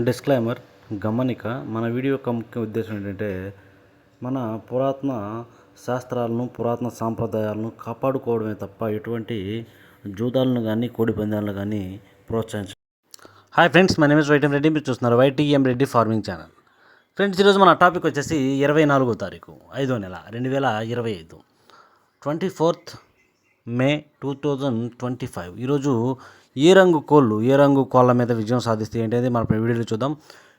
Disclaimer గమనిక మన video యొక్క ముఖ్య ఉద్దేశం ఏంటంటే మన పురాతన శాస్త్రాలను పురాతన సాంప్రదాయాలను కాపాడుకోవడమే తప్ప ఎటువంటి జూదాలను కానీ కోడి పందాలను కానీ ప్రోత్సహించ hi friends, my name is YTM Reddy. మీరు చూస్తున్నారు YTM Reddy farming channel. Friends, ఈరోజు మన టాపిక్ వచ్చేసి 24వ తారీఖు 5వ నెల 2025 24th మే 2025. ఈరోజు ఏ రంగు కోళ్ళ మీద విజయం సాధిస్తే ఏంటనేది మన వీడియోలో చూద్దాం.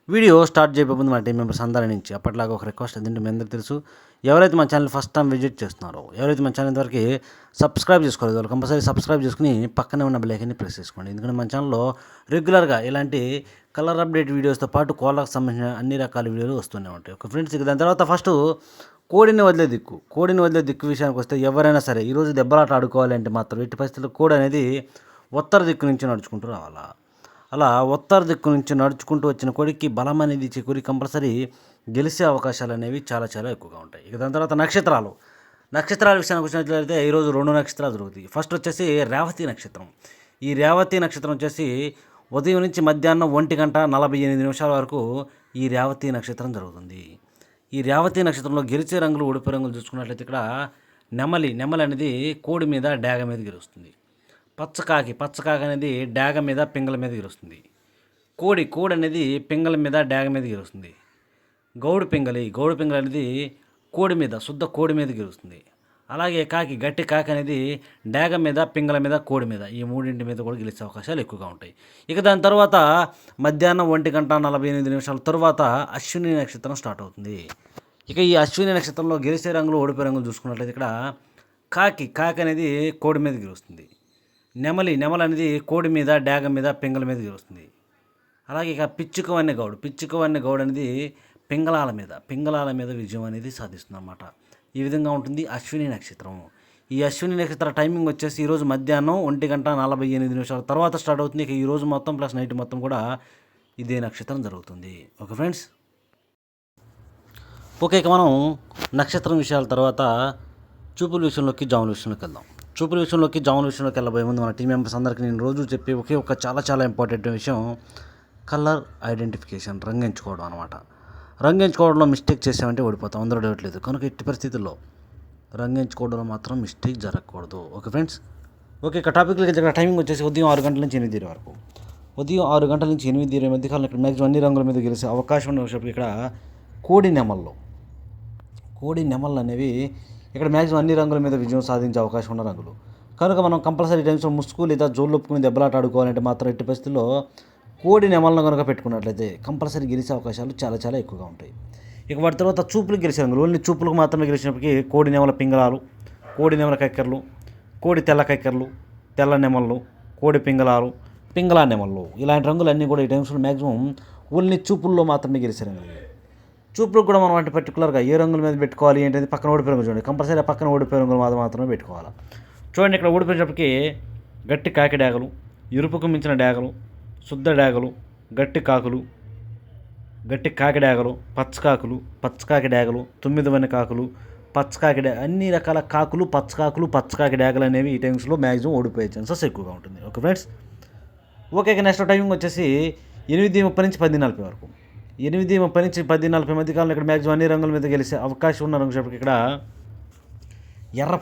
వీడియో స్టార్ట్ చేయబోతుంది మన టీం మెంబర్స్ అందరి నుంచి. అప్పట్లాగా ఒక రిక్వెస్ట్, ఎందుకంటే మీ అందరికీ తెలుసు, ఎవరైతే మన ఛానల్ ఫస్ట్ టైం విజిట్ చేస్తున్నారో, ఎవరైతే మన ఛానల్ ఇంతవరకు సబ్స్క్రైబ్ చేసుకోలేదు, వాళ్ళు కంపల్సరీ సబ్స్క్రైబ్ చేసుకుని పక్కనే ఉన్న బెల్ ఐకాన్ని ప్రెస్ చేసుకోండి. ఎందుకంటే మన ఛానల్లో రెగ్యులర్గా ఇలాంటి కలర్ అప్డేట్ వీడియోస్తో పాటు కోళ్ళకు సంబంధించిన అన్ని రకాల వీడియోలు వస్తూనే ఉంటాయి. ఒక ఫ్రెండ్స్, దాని తర్వాత ఫస్ట్ కోడిని వదిలే దిక్కు విషయానికి వస్తే, ఎవరైనా సరే ఈరోజు దెబ్బలాట ఆడుకోవాలి అంటే మాత్రం ఎట్టి పరిస్థితుల్లో కోడి అనేది ఉత్తర దిక్కు నుంచి నడుచుకుంటూ రావాలా. అలా ఉత్తర దిక్కు నుంచి నడుచుకుంటూ వచ్చిన కోడికి బలం అనేది చేకూరి కంపల్సరీ గెలిచే అవకాశాలు అనేవి చాలా చాలా ఎక్కువగా ఉంటాయి. ఇక దాని తర్వాత నక్షత్రాల విషయానికి వచ్చినట్లయితే ఈరోజు 2 నక్షత్రాలు జరుగుతాయి. ఫస్ట్ వచ్చేసి రేవతి నక్షత్రం. ఈ రేవతి నక్షత్రం వచ్చేసి ఉదయం నుంచి మధ్యాహ్నం 1:48 వరకు ఈ రేవతి నక్షత్రం జరుగుతుంది. ఈ రేవతి నక్షత్రంలో గెలిచే రంగులు, ఉడిపి రంగులు చూసుకున్నట్లయితే ఇక్కడ నెమలి అనేది కోడి మీద డాగ మీద గెలుస్తుంది. పచ్చకాకి అనేది డాగ మీద పింగళ మీద గెలుస్తుంది. కోడి అనేది పింగళ మీద డాగ మీద గెలుస్తుంది. గౌడు పింగళి అనేది కోడి మీద, శుద్ధ కోడి మీద గెలుస్తుంది. అలాగే గట్టి కాకి అనేది డాగ మీద, పింగళ మీద, కోడి మీద, ఈ మూడింటి మీద కూడా గెలిచే అవకాశాలు ఎక్కువగా ఉంటాయి. ఇక దాని తర్వాత మధ్యాహ్నం 1:48 తర్వాత అశ్విని నక్షత్రం స్టార్ట్ అవుతుంది. ఇక ఈ అశ్విని నక్షత్రంలో గెలిచే రంగులు, ఓడిపోయే రంగులు చూసుకున్నట్లయితే ఇక్కడ కాకి అనేది కోడి మీద గెలుస్తుంది. నెమలి అనేది కోడి మీద, డాగ మీద, పింగళ మీద గెలుస్తుంది. అలాగే ఇక పిచ్చుకవన్నె గౌడ్ అనేది పింగళాల మీద విజయం అనేది సాధిస్తుంది అన్నమాట. ఈ విధంగా ఉంటుంది అశ్విని నక్షత్రం. ఈ అశ్విని నక్షత్ర టైమింగ్ వచ్చేసి ఈరోజు మధ్యాహ్నం 1:48 తర్వాత స్టార్ట్ అవుతుంది. ఇక ఈరోజు మొత్తం ప్లస్ నైట్ మొత్తం కూడా ఇదే నక్షత్రం జరుగుతుంది. ఓకే ఫ్రెండ్స్, ఇక మనం నక్షత్రం విషయాల తర్వాత చూపుల విషయంలోకి, జాముల విషయంలోకి వెళ్దాం. చూపుల విషయంలోకి, జాముల విషయంలోకి వెళ్ళబోయే ముందు మన టీం మెంబర్స్ అందరికీ నేను రోజు చెప్పే ఒకే ఒక చాలా ఇంపార్టెంట్ విషయం కలర్ ఐడెంటిఫికేషన్, రంగు ఎంచుకోవడం అనమాట. రంగు ఎంచుకోవడంలో మిస్టేక్ చేసామంటే ఓడిపోతాం, అందరూ డౌట్లేదు. కనుక ఎట్టి పరిస్థితుల్లో రంగు ఎంచుకోవడంలో మాత్రం మిస్టేక్ జరగకూడదు. ఓకే ఫ్రెండ్స్, ఇక టాపిక్లోకి వెళ్ళి టైమింగ్ వచ్చేసి ఉదయం 6 గంటల నుంచి 8 వరకు. ఉదయం 6 గంటల నుంచి 8 మధ్యకాలం ఇక్కడ మ్యాక్సిమం అన్ని రంగుల మీద గెలిచే అవకాశం ఉన్న విషయం. ఇక్కడ కోడి నెమళ్ళు అనేవి ఇక్కడ మ్యాక్సిమం అన్ని రంగుల మీద విజయం సాధించే అవకాశం ఉన్న రంగులు. కనుక మనం కంపల్సరీ టైమ్స్లో ముసుగు లేదా జోళ్ళొప్పుకుని దెబ్బలాట ఆడుకోవాలంటే మాత్రం ఎట్టి పరిస్థితుల్లో కోడి నెమలను కనుక పెట్టుకున్నట్లయితే కంపల్సరీ గెలిచే అవకాశాలు చాలా ఎక్కువగా ఉంటాయి. ఇక వాటి తర్వాత చూపులకు గెలిచే రంగులు, ఓన్లీ చూపులకు మాత్రమే గెలిచినప్పటికీ కోడి నెమల పింగళాలు, కోడి నెమల కక్కెరలు, కోడి తెల్ల కక్కెరలు, తెల్ల నెమళ్ళు, కోడి పింగళాలు, పింగళా నెమళ్ళు, ఇలాంటి రంగులన్నీ కూడా ఈ టైమ్స్లో మ్యాక్సిమం ఓన్లీ చూపుల్లో మాత్రమే గెలిచే రంగులు. చూపులకు కూడా మనం వాటి పర్టికులర్గా ఏ రంగుల మీద పెట్టుకోవాలి ఏంటంటే పక్కన ఓడిపోయే రంగులు చూడండి. కంపల్సరీ పక్కన ఓడిపోయే రంగులు మాత్రమే పెట్టుకోవాలి. చూడండి, ఇక్కడ ఓడిపోయేటప్పటికి గట్టి కాకి డాగలు, ఎరుపుకు మించిన డాగలు, శుద్ధ డాగలు, గట్టి కాకి డాగలు, పచ్చకాకి డాగలు, 9 వన్నె కాకులు, అన్ని రకాల కాకులు, పచ్చకాకి డాగలు అనేవి ఈ టైమ్స్లో మ్యాక్సిమం ఓడిపోయే ఛాన్సెస్ ఎక్కువగా ఉంటుంది. ఓకే ఫ్రెండ్స్, ఇక నెక్స్ట్ టైమింగ్ వచ్చేసి 8:30 నుంచి 10:40 వరకు. 8:30 నుంచి 10:40 మధ్య కాలంలో ఇక్కడ మ్యాక్సిమం అన్ని రంగుల మీద గెలిచే అవకాశం ఉన్న రంగు చెప్పి ఇక్కడ ఎర్ర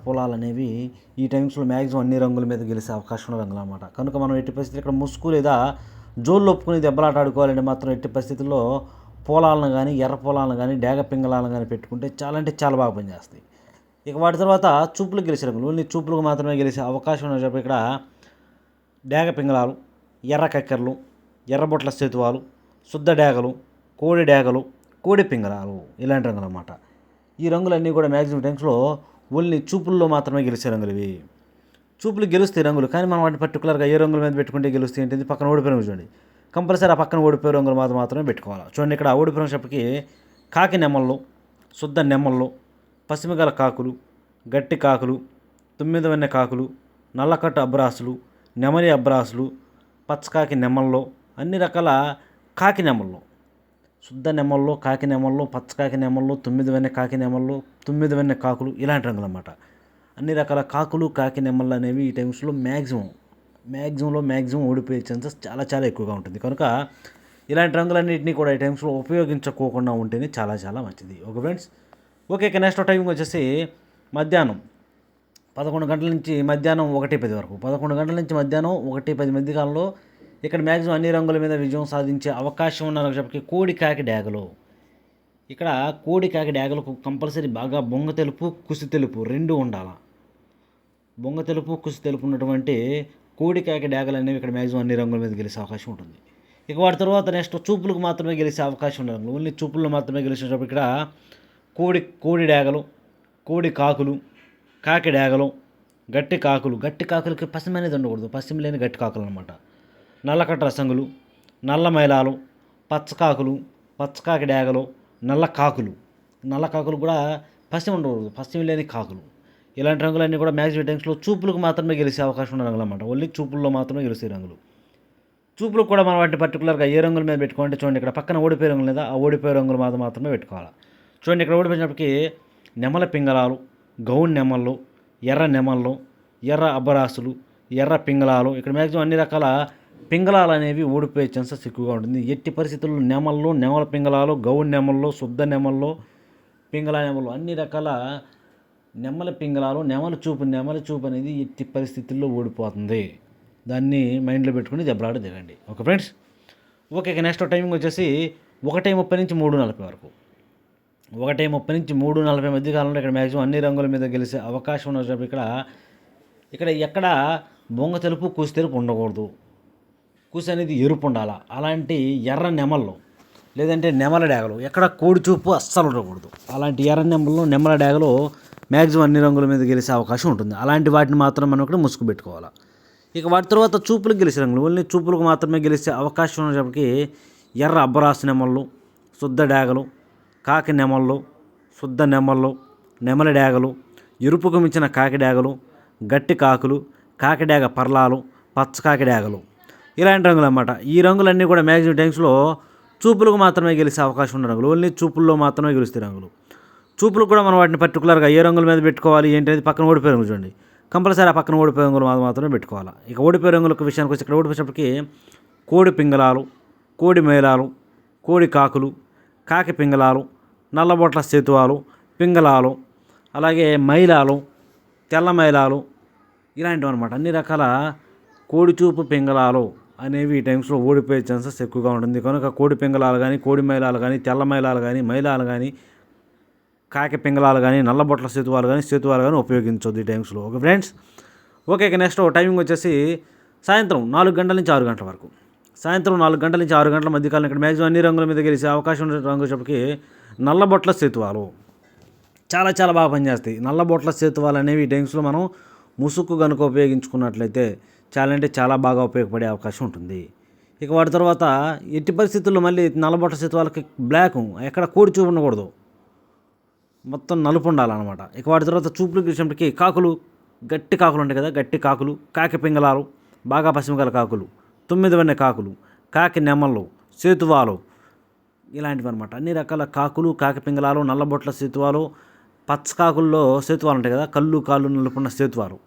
పొలాలు అనేవి ఈ టైమ్స్లో మ్యాక్సిమం అన్ని రంగుల మీద గెలిచే అవకాశం ఉన్న రంగులు అన్నమాట. కనుక మనం ఎట్టి పరిస్థితుల్లో ఇక్కడ ముసుగు లేదా జోళ్ళు ఒప్పుకుని దెబ్బలాట ఆడుకోవాలంటే మాత్రం ఎట్టి పరిస్థితుల్లో పొలాలను కానీ, ఎర్ర పొలాలను కానీ, డాగ పింగళాలను కానీ పెట్టుకుంటే చాలా బాగా పనిచేస్తాయి. ఇక వాటి తర్వాత చూపులకు గెలిచే రంగులు, ఓన్లీ చూపులకు మాత్రమే గెలిచే అవకాశం ఉన్న చెప్పి ఇక్కడ డాగ పింగళాలు, ఎర్ర కక్కెరలు, ఎర్రబొట్ల సేతువాలు, శుద్ధ డాగలు, కోడి డాగలు, కోడి పింగళాలు, ఇలాంటి రంగులు అన్నమాట. ఈ రంగులన్నీ కూడా మ్యాక్సిమం టైమ్స్లో ఓన్లీ చూపుల్లో మాత్రమే గెలిచే రంగులు ఇవి. చూపులు గెలుస్తాయి రంగులు, కానీ మనం వాటిని పర్టికులర్గా ఏ రంగుల మీద పెట్టుకుంటే గెలుస్తాయి ఏంటి, పక్కన ఓడిపోయే రంగులు చూడండి. కంపల్సరీ ఆ పక్కన ఓడిపోయే రంగులు మాత్రమే పెట్టుకోవాలి. చూడండి, ఇక్కడ ఓడిపోయిన చెప్పకి కాకి నెమళ్ళు, శుద్ధ నెమళ్ళు, పసిమిగల కాకులు, గట్టి కాకులు, 9 వన్నె కాకులు, నల్లకట్టు అబ్రాసులు, నెమలి అబ్రాసులు, పచ్చకాకి నెమళ్ళు, అన్ని రకాల కాకి నెమళ్ళు, శుద్ధ నెమళ్ళు, కాకి నెమళ్ళు, పచ్చకాకి నెమళ్ళు, 9 వన్నె కాకి నెమళ్ళు, 9 వన్నె కాకులు, ఇలాంటి రంగులు అన్నమాట. అన్ని రకాల కాకులు, కాకి నెమళ్ళు అనేవి ఈ టైమ్స్లో మ్యాక్సిమం మ్యాక్సిమం ఓడిపోయే ఛాన్సెస్ చాలా చాలా ఎక్కువగా ఉంటుంది. కనుక ఇలాంటి రంగులన్నింటినీ కూడా ఈ టైమ్స్లో ఉపయోగించుకోకుండా ఉంటేనే చాలా చాలా మంచిది. Okay friends. ఓకే, ఇక నెక్స్ట్ టైమింగ్ వచ్చేసి మధ్యాహ్నం 11 గంటల నుంచి మధ్యాహ్నం 1:10 వరకు. 11 గంటల నుంచి మధ్యాహ్నం 1:10 మధ్య కాలంలో ఇక్కడ మ్యాక్సిమం అన్ని రంగుల మీద విజయం సాధించే అవకాశం ఉన్న చెప్పి కోడి కాకి డ్యాగలు. ఇక్కడ కోడి కాకి డ్యాగలకు కంపల్సరీ బాగా బొంగ తెలుపు కుసి తెలుపు రెండు ఉండాలి. బొంగ తెలుపు కుసి తెలుపు ఉన్నటువంటి కోడి కాకి డ్యాగలు అనేవి ఇక్కడ మ్యాక్సిమం అన్ని రంగుల మీద గెలిచే అవకాశం ఉంటుంది. ఇక వాటి తర్వాత నెక్స్ట్ చూపులకు మాత్రమే గెలిచే అవకాశం ఉన్న రంగులు, ఓన్లీ చూపుల్లో మాత్రమే గెలిచేటప్పుడు ఇక్కడ కోడి డ్యాగలు, కోడి కాకులు, కాకి డ్యాగలు, గట్టి కాకులకి పశ్చిమ అనేది ఉండకూడదు, పశ్చిమ లేని గట్టి కాకులు అనమాట. నల్లకట్ట రసంగులు, నల్ల మైలాలు, పచ్చకాకి డ్యాగలు, నల్ల కాకులు కూడా పశ్చిమ ఉండకూడదు, పశ్చిమ లేని కాకులు. ఇలాంటి రంగులన్నీ కూడా మ్యాక్సిమం టైమ్స్లో చూపులకు మాత్రమే గెలిచే అవకాశం ఉన్న రంగులు అనమాట. ఓన్లీ చూపుల్లో మాత్రమే గెలిచే రంగులు. చూపులకు కూడా మనం వాటిని పర్టికులర్గా ఏ రంగుల మీద పెట్టుకోవాలంటే చూడండి, ఇక్కడ పక్కన ఓడిపోయే రంగులు లేదా ఆ ఓడిపోయే రంగులు మాత్రమే పెట్టుకోవాలి. చూడండి, ఇక్కడ ఓడిపోయినప్పటికీ నెమల పింగళాలు, గౌన్ నెమళ్ళు, ఎర్ర నెమళ్ళు, ఎర్ర అబ్బరాసులు, ఎర్ర పింగళాలు. ఇక్కడ మ్యాక్సిమం అన్ని రకాల పింగళాలు అనేవి ఓడిపోయే ఛాన్సెస్ ఎక్కువగా ఉంటుంది. ఎట్టి పరిస్థితుల్లో నెమల పింగళాలు, గౌన్ నెమళ్ళు, శుద్ధ నెమళ్ళు, పింగళ నెమళ్ళు, అన్ని రకాల నెమల పింగళాలు, నెమల చూపు అనేది ఎట్టి పరిస్థితుల్లో ఓడిపోతుంది. దాన్ని మైండ్లో పెట్టుకుని దెబ్బలాట దిగండి. Okay friends. Okay, next timing వచ్చేసి 1:30 నుంచి 3:40 వరకు. 1:30 నుంచి 3:40 మధ్య కాలంలో ఇక్కడ మ్యాక్సిమం అన్ని రంగుల మీద గెలిచే అవకాశం ఉన్నప్పుడు ఇక్కడ ఎక్కడ బొంగ తెలుపు కూసి తెలుపు ఉండకూడదు, కూసి అనేది ఎరుపు ఉండాలా. అలాంటి ఎర్ర నెమళ్ళు లేదంటే నెమల డ్యాగలు, ఎక్కడ కోడి చూపు అస్సలు ఉండకూడదు. అలాంటి ఎర్ర నెమల డ్యాగలు మ్యాక్సిమం అన్ని రంగుల మీద గెలిచే అవకాశం ఉంటుంది. అలాంటి వాటిని మాత్రం మనం ఇక్కడ ముసుగు పెట్టుకోవాలి. ఇక వాటి తర్వాత చూపులకు గెలిచే రంగులు, ఓన్లీ చూపులకు మాత్రమే గెలిచే అవకాశం ఉన్నప్పటికీ ఎర్ర అబ్బరాసు నెమళ్ళు, శుద్ధ డ్యాగలు, కాకి నెమళ్ళు, శుద్ధ నెమళ్ళు, నెమల డ్యాగలు, ఎరుపుకు మించిన కాకి డ్యాగలు, గట్టి కాకులు, కాకి డ్యాగ పర్లాలు, పచ్చకాకి డ్యాగలు. ఇలాంటి రంగులు అన్నమాట. ఈ రంగులన్నీ కూడా మ్యాక్సిమం టైమ్స్లో చూపులకు మాత్రమే గెలిచే అవకాశం ఉన్న రంగులు, ఓన్లీ చూపుల్లో మాత్రమే గెలుస్తాయి రంగులు. చూపులకు కూడా మనం వాటిని పర్టికులర్గా ఏ రంగుల మీద పెట్టుకోవాలి ఏంటి అనేది పక్కన ఓడిపోయే రంగులు చూడండి, కంపల్సరీ ఆ పక్కన ఓడిపోయే రంగులు మాత్రమే పెట్టుకోవాలి. ఇక ఓడిపోయే రంగులకు విషయానికి వచ్చి ఇక్కడ ఓడిపోయేటప్పటికి కోడి పింగళాలు, కోడి మైలాలు, కోడి కాకులు, కాకి పింగళాలు, నల్లబొట్ల సేతువాలు, పింగళాలు, అలాగే మైలాలు, తెల్ల మైలాలు, ఇలాంటివి అనమాట. అన్ని రకాల కోడి చూపు పింగళాలు అనేవి ఈ టైమ్స్లో ఓడిపోయే ఛాన్సెస్ ఎక్కువగా ఉంటుంది. కనుక కోడి పింగళాలు కానీ, కోడి మైలాలు కానీ, తెల్ల మైలాలు కానీ, మైలాలు కానీ, కాకి పింగళాలు కానీ, నల్లబొట్ల సేతువాలు కానీ ఉపయోగించొద్దు ఈ టైమ్స్లో. Okay friends. ఓకే, ఇక నెక్స్ట్ టైమింగ్ వచ్చేసి సాయంత్రం 4 గంటల నుంచి 6 గంటల వరకు. సాయంత్రం 4 గంటల నుంచి 6 గంటల మధ్యకాలం ఇక్కడ మ్యాక్సిమం అన్ని రంగుల మీద గెలిచే అవకాశం ఉన్న రంగు చెప్పకి నల్లబొట్ల సేతువాలు చాలా చాలా బాగా పనిచేస్తాయి. నల్లబొట్ల సేతువాలు అనేవి ఈ టైమ్స్లో మనం ముసుగు కనుక ఉపయోగించుకున్నట్లయితే చాలా బాగా ఉపయోగపడే అవకాశం ఉంటుంది. ఇక వాటి తర్వాత ఎట్టి పరిస్థితుల్లో మళ్ళీ నల్లబొట్ల సేతువాలకి బ్లాక్, ఎక్కడ కోడి చూపు ఉండకూడదు, మొత్తం నలుపు ఉండాలన్నమాట. ఇక వాటి తర్వాత చూపులకు గెలిచినప్పటికీ కాకులు, గట్టి కాకులు ఉంటాయి కదా, గట్టి కాకులు, కాకి పింగళాలు, బాగా పశ్చిమగల కాకులు, 9 కాకులు, కాకి నెమళ్ళు, సేతువాలు, ఇలాంటివి అనమాట. అన్ని రకాల కాకులు, కాకి పింగళాలు, నల్లబొట్ల సేతువాలు, పచ్చకాకుల్లో సేతువాలు ఉంటాయి కదా, కాళ్ళు నలుపున్న సేతువాలు,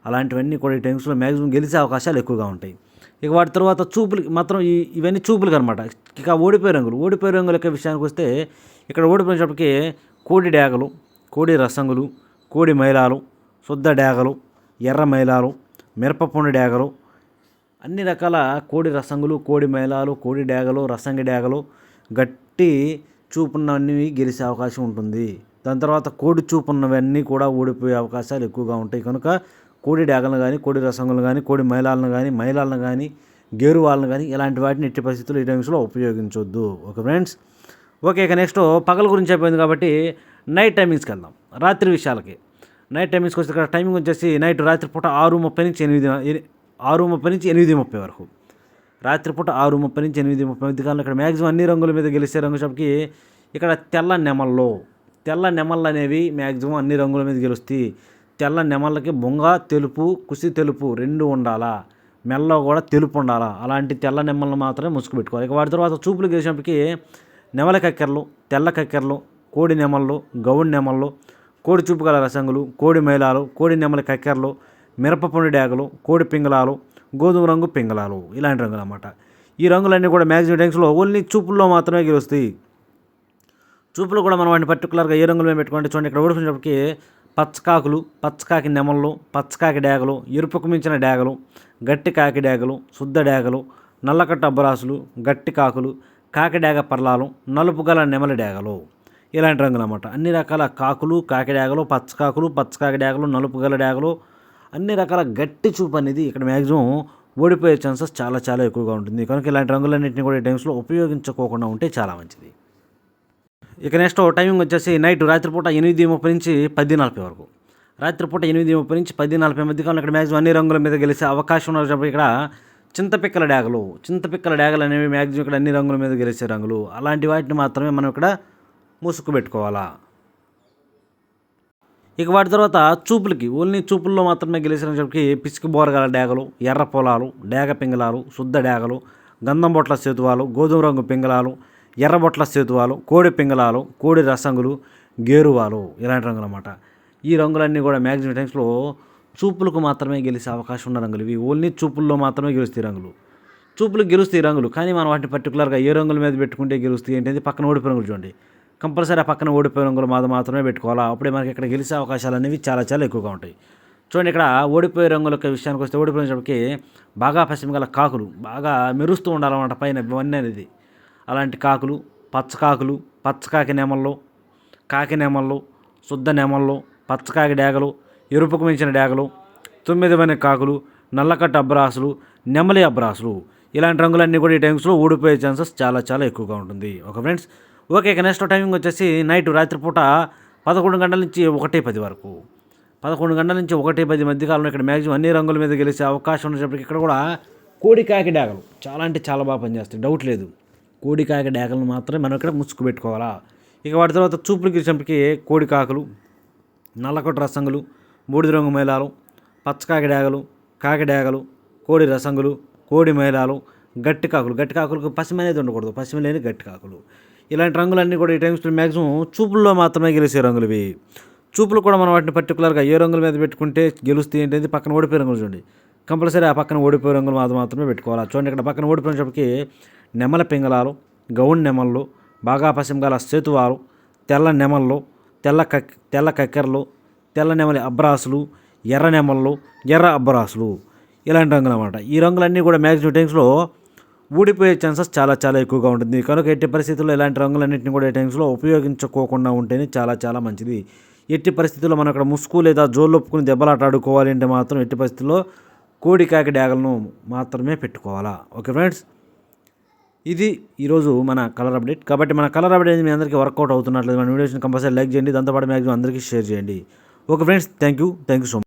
అలాంటివన్నీ కూడా ఈ టైమ్స్లో మ్యాక్సిమం గెలిచే అవకాశాలు ఎక్కువగా ఉంటాయి. ఇక వాటి తర్వాత చూపులకి మాత్రం ఇవన్నీ చూపులకి అనమాట. ఇక ఓడిపోయే రంగుల యొక్క విషయానికి వస్తే ఇక్కడ ఓడిపోయినప్పటికీ కోడి డ్యాగలు, కోడి రసంగులు, కోడి మైలాలు, శుద్ధ డ్యాగలు, ఎర్ర మైలాలు, మిరపపొండు డ్యాగలు, అన్ని రకాల కోడి రసంగులు, కోడి మైలాలు, కోడి డ్యాగలు, రసంగి డ్యాగలు, గట్టి చూపున్నవన్నీ గెలిచే అవకాశం ఉంటుంది. దాని తర్వాత కోడి చూపున్నవన్నీ కూడా ఓడిపోయే అవకాశాలు ఎక్కువగా ఉంటాయి. కనుక కోడి డ్యాగలను కానీ, కోడి రసంగులను కానీ, కోడి మైలాలను కానీ, గేరు వాళ్ళను కానీ ఇలాంటి వాటిని ఎట్టి పరిస్థితుల్లో ఈ టైమ్స్లో ఉపయోగించొద్దు. Okay friends. ఓకే, ఇక నెక్స్ట్ పగల గురించి అయిపోయింది కాబట్టి నైట్ టైమింగ్స్కి వెళ్దాం. రాత్రి విషయాలకి నైట్ టైమింగ్స్కి వస్తే ఇక్కడ టైమింగ్ వచ్చేసి రాత్రిపూట 6:30 నుంచి 8:30 వరకు. రాత్రిపూట 6:30 నుంచి 8:30 మధ్య కాలంలో ఇక్కడ మ్యాక్సిమం అన్ని రంగుల మీద గెలిచే రంగు షాప్కి ఇక్కడ తెల్ల నెమళ్ళు అనేవి మ్యాక్సిమం అన్ని రంగుల మీద గెలుస్తాయి. తెల్ల నెమళ్ళకి బొంగ తెలుపు, కుసి తెలుపు రెండు ఉండాలా, మెల్లో కూడా తెలుపు ఉండాలా. అలాంటి తెల్ల నెమళ్ళను మాత్రమే ముసుగు పెట్టుకోవాలి. ఇక వాటి తర్వాత చూపులు గెలిచినప్పటికీ నెమల కక్కెరలు, తెల్ల కక్కెరలు, కోడి నెమళ్ళు, గౌన్ నెమళ్ళు, కోడి చూపు గల రసంగులు, కోడి మైలాలు, కోడి నెమలి కక్కెరలు, మిరపపొండి డ్యాగలు, కోడి పింగళాలు, గోధుమ రంగు పింగళాలు ఇలాంటి రంగులు అన్నమాట. ఈ రంగులన్నీ కూడా మ్యాక్సిమం టైమ్స్లో ఓన్లీ చూపుల్లో మాత్రమే గెలుస్తాయి. చూపులు కూడా మనం వాటిని పర్టికులర్గా ఏ రంగులు మేము పెట్టుకుంటే చూడండి, ఇక్కడ ఓడిపోయినప్పటికీ పచ్చకాకులు, పచ్చకాకి నెమళ్ళు, పచ్చకాకి డేగలు, ఎరుపుకు మించిన డేగలు, గట్టి కాకి డేగలు, శుద్ధ డేగలు, నల్లకట్ట అబ్బరాసులు, గట్టి కాకులు, కాకి డేగ పర్లాలు, నలుపు గల నెమలి డేగలు ఇలాంటి రంగులు అన్నమాట. అన్ని రకాల కాకులు, కాకి డేగలు, పచ్చకాకులు, పచ్చకాకి డేగలు, నలుపు గల డేగలు, అన్ని రకాల గట్టి చూపు అనేది ఇక్కడ మ్యాక్సిమం ఓడిపోయే ఛాన్సెస్ చాలా చాలా ఎక్కువగా ఉంటుంది. కనుక ఇలాంటి రంగులన్నింటినీ కూడా ఈ టైమ్స్లో ఉపయోగించుకోకుండా ఉంటే చాలా మంచిది. ఇక నెక్స్ట్ టైమింగ్ వచ్చేసి నైట్ రాత్రిపూట 8:30 నుంచి 10:40 వరకు. రాత్రిపూట 8:30 నుంచి 10:40 మధ్య కాలంలో ఇక్కడ మ్యాక్సిమం అన్ని రంగుల మీద గెలిచే అవకాశం ఉన్నప్పుడు ఇక్కడ చింతపిక్కల డేగలు అనేవి మ్యాక్సిమం ఇక్కడ అన్ని రంగుల మీద గెలిచే రంగులు. అలాంటి వాటిని మాత్రమే మనం ఇక్కడ ముసుగు పెట్టుకోవాలా. ఇక వాటి తర్వాత చూపులకి ఓన్లీ చూపుల్లో మాత్రమే గెలిచినప్పటికీ పిసికి బోరగల డేగలు, ఎర్ర పొలాలు, డేగ పింగళాలు, శుద్ధ డేగలు, గంధం బొట్ల సేతువాలు, గోధుమ రంగు పింగళాలు, ఎర్ర బొట్ల సేతువాలు, కోడి పింగళాలు, కోడి రసంగులు, గేరువాలు ఇలాంటి రంగులు అన్నమాట. ఈ రంగులన్నీ కూడా మ్యాక్సిమం టైమ్స్లో చూపులకు మాత్రమే గెలిచే అవకాశం ఉన్న రంగులు. ఇవి ఓన్లీ చూపుల్లో మాత్రమే గెలుస్తాయి రంగులు. చూపులకు గెలుస్తాయి రంగులు, కానీ మనం వాటిని పర్టికులర్గా ఏ రంగుల మీద పెట్టుకుంటే గెలుస్తాయి ఏంటంటే పక్కన ఓడిపోయిన రంగులు చూడండి, కంపల్సరీ ఆ పక్కన ఓడిపోయిన రంగులు మాత్రమే పెట్టుకోవాలా. అప్పుడే మనకి ఇక్కడ గెలిచే అవకాశాలు అనేవి చాలా చాలా ఎక్కువగా ఉంటాయి. చూడండి, ఇక్కడ ఓడిపోయే రంగుల విషయానికి వస్తే ఓడిపోయినప్పటికీ బాగా పశ్చిమ గల కాకులు బాగా మెరుస్తూ ఉండాలన్నమాట పైన ఇవన్నీ అనేది. అలాంటి కాకులు, పచ్చకాకులు, పచ్చకాకి నెమళ్ళు, కాకి నెమళ్ళు, శుద్ధ నెమళ్ళు, పచ్చకాకి డేగలు, ఎరుపుకు మించిన డేగలు, 9 కాకులు, నల్లకట్ట అబ్బరాసులు, నెమలి అబ్బరాసులు ఇలాంటి రంగులన్నీ కూడా ఈ టైమ్స్లో ఓడిపోయే ఛాన్సెస్ చాలా చాలా ఎక్కువగా ఉంటుంది. Okay friends, okay. ఇక నెక్స్ట్ టైమింగ్ వచ్చేసి నైట్ రాత్రిపూట 11 గంటల నుంచి 1:10 వరకు. 11 గంటల నుంచి 1:10 మధ్య కాలంలో ఇక్కడ మ్యాక్సిమం అన్ని రంగుల మీద గెలిచే అవకాశం ఉన్నప్పటికీ ఇక్కడ కూడా కోడి కాకి డేగలు చాలా అంటే చాలా బాగా పనిచేస్తాయి, డౌట్ లేదు. కోడి కాకి డేగలను మాత్రమే మనం ఇక్కడ ముసుగు పెట్టుకోవాలా. ఇక వాటి తర్వాత చూపులు గెలిచినప్పటికీ కోడి కాకులు, నల్లకొట్టు రసంగులు, బూడిద రంగు మైలాలు, పచ్చకాకి డేగలు, కాకి డేగలు, కోడి రసంగులు, కోడి మైలాలు, గట్టి కాకులకు పసిమి అనేది ఉండకూడదు, పసిమి లేని గట్టి కాకులు ఇలాంటి రంగులన్నీ కూడా ఈ టైమ్స్లో మ్యాక్సిమం చూపుల్లో మాత్రమే గెలిచే రంగులు ఇవి. చూపులు కూడా మనం వాటిని పర్టికులర్గా ఏ రంగుల మీద పెట్టుకుంటే గెలుస్తాయి ఏంటంటే పక్కన ఓడిపోయే రంగులు చూడండి, కంపల్సరీ ఆ పక్కన ఓడిపోయే రంగులు మాత్రమే పెట్టుకోవాలి. చూడండి, ఇక్కడ పక్కన ఓడిపోయినప్పటికీ నెమల పింగళాలు, గౌన్ నెమళ్ళు, బాగా పశ్చిమగాల సేతువాలు, తెల్ల నెమళ్ళు, తెల్ల కక్కెరలు, తెల్ల నెమలి అబ్బరాసులు, ఎర్ర నెమళ్ళు, ఎర్ర అబ్బరాసులు ఇలాంటి రంగులు అన్నమాట. ఈ రంగులన్నీ కూడా మ్యాక్సిమం టైమ్స్లో ఊడిపోయే ఛాన్సెస్ చాలా చాలా ఎక్కువగా ఉంటుంది. కనుక ఎట్టి పరిస్థితుల్లో ఇలాంటి రంగులన్నింటినీ కూడా ఈ టైమ్స్లో ఉపయోగించుకోకుండా ఉంటేనే చాలా చాలా మంచిది. ఎట్టి పరిస్థితుల్లో మనం అక్కడ ముసుగు లేదా జోళ్ళొప్పుకుని దెబ్బలాట ఆడుకోవాలి అంటే మాత్రం ఎట్టి పరిస్థితుల్లో కోడి కాకి డేగలను మాత్రమే పెట్టుకోవాలా. ఓకే ఫ్రెండ్స్, ఇది ఈరోజు మన కలర్ అప్డేట్. కాబట్టి మన కలర్ అప్డేట్ మీ అందరికీ వర్కౌట్ అవుతున్నట్లేదు మన వీడియోస్ని కంపల్సరీ లైక్ చేయండి, దాంతోపాటు మ్యాక్సిమం అందరికీ షేర్ చేయండి. Okay friends, thank you so much.